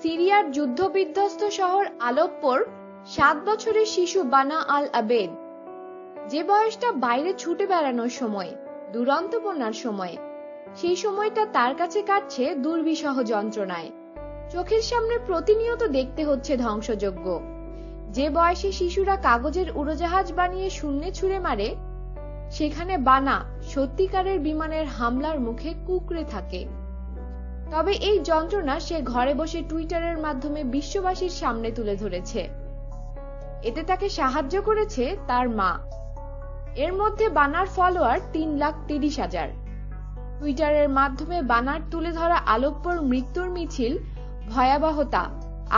সিরিয়ার যুদ্ধবিধ্বস্ত শহর আলেপ্পোর 7 বছরের শিশু বানা আল আবেদ, যে বয়সটা বাইরে ছুটে বেড়ানোর সময়, দুরন্তপনার সময়, সেই সময়টা তার কাছে কাটছে দুর্বিষহ যন্ত্রণায়। চোখের সামনে প্রতিনিয়ত দেখতে হচ্ছে ধ্বংসযজ্ঞ। যে বয়সে শিশুরা কাগজের উড়োজাহাজ বানিয়ে শূন্যে ছুঁড়ে মারে, সেখানে বানা সত্যিকারের বিমানের হামলার মুখে কুঁকড়ে থাকে। তবে এই যন্ত্রণা সে ঘরে বসে টুইটারের মাধ্যমে বিশ্ববাসীর সামনে তুলে ধরেছে। এতে তাকে সাহায্য করেছে তার মা। এর মধ্যে বানার ফলোয়ার 3,30,000। টুইটারের মাধ্যমে বানার তুলে ধরা আলেপ্পোর মৃত্যুর মিছিল, ভয়াবহতা,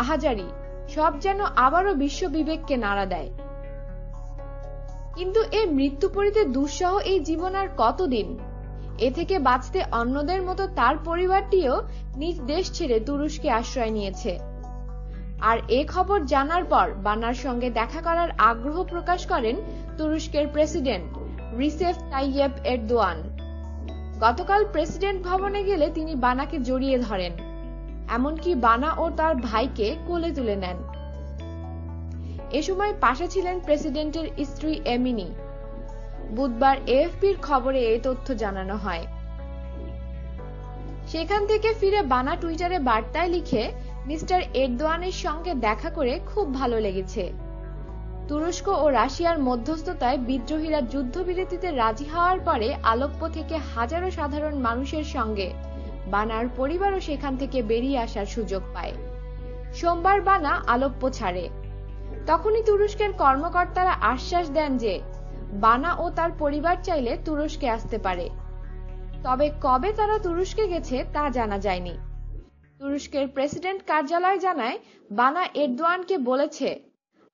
আহাজারি সব যেন আবারও বিশ্ব বিবেককে নাড়া দেয়। কিন্তু এই মৃত্যুপরীতে দুঃসহ এই জীবন আর কতদিন? এ থেকে বাঁচতে অন্যদের মতো তার পরিবারটিও নিজ দেশ ছেড়ে তুরস্কে আশ্রয় নিয়েছে। আর এ খবর জানার পর বানার সঙ্গে দেখা করার আগ্রহ প্রকাশ করেন তুরস্কের প্রেসিডেন্ট রিসেপ তাইয়েপ এরদোয়ান। গতকাল প্রেসিডেন্ট ভবনে গেলে তিনি বানাকে জড়িয়ে ধরেন, এমনকি বানা ও তার ভাইকে কোলে তুলে নেন। এ সময় পাশে ছিলেন প্রেসিডেন্টের স্ত্রী এমিনি। বুধবার এএফপির খবরে এই তথ্য জানানো হয়। সেখান থেকে ফিরে বানা টুইটারে বার্তায় লিখে, মিস্টার এরদোয়ানের সঙ্গে দেখা করে খুব ভালো লেগেছে। তুরস্ক ও রাশিয়ার মধ্যস্থতায় বিদ্রোহীরা যুদ্ধবিরতিতে রাজি হওয়ার পরে আলেপ্পো থেকে হাজারো সাধারণ মানুষের সঙ্গে বানার পরিবারও সেখান থেকে বেরিয়ে আসার সুযোগ পায়। সোমবার বানা আলেপ্পো ছাড়ে। তখনই তুরস্কের কর্মকর্তারা আশ্বাস দেন যে বানা ও তার পরিবার চাইলে তুরস্কে আসতে পারে। তবে কবে তারা তুরস্কে গেছে তা জানা যায়নি। তুরস্কের প্রেসিডেন্ট কার্যালয় জানায়, বানা এরদোয়ানকে বলেছে,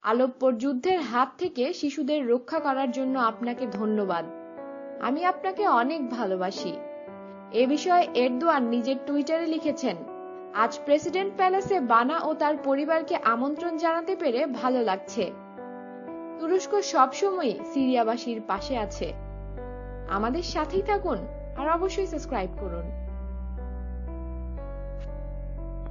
আলেপ্পোর যুদ্ধের হাত থেকে শিশুদের রক্ষা করার জন্য আপনাকে ধন্যবাদ। আমি আপনাকে অনেক ভালোবাসি। এ বিষয়ে এরদোয়ান নিজের টুইটারে লিখেছেন, আজ প্রেসিডেন্ট প্যালেসে বানা ও তার পরিবারকে আমন্ত্রণ জানাতে পেরে ভালো লাগছে। তুরস্ক সবসময়ই সিরিয়াবাসীর পাশে আছে। আমাদের সাথেই থাকুন আর অবশ্যই সাবস্ক্রাইব করুন।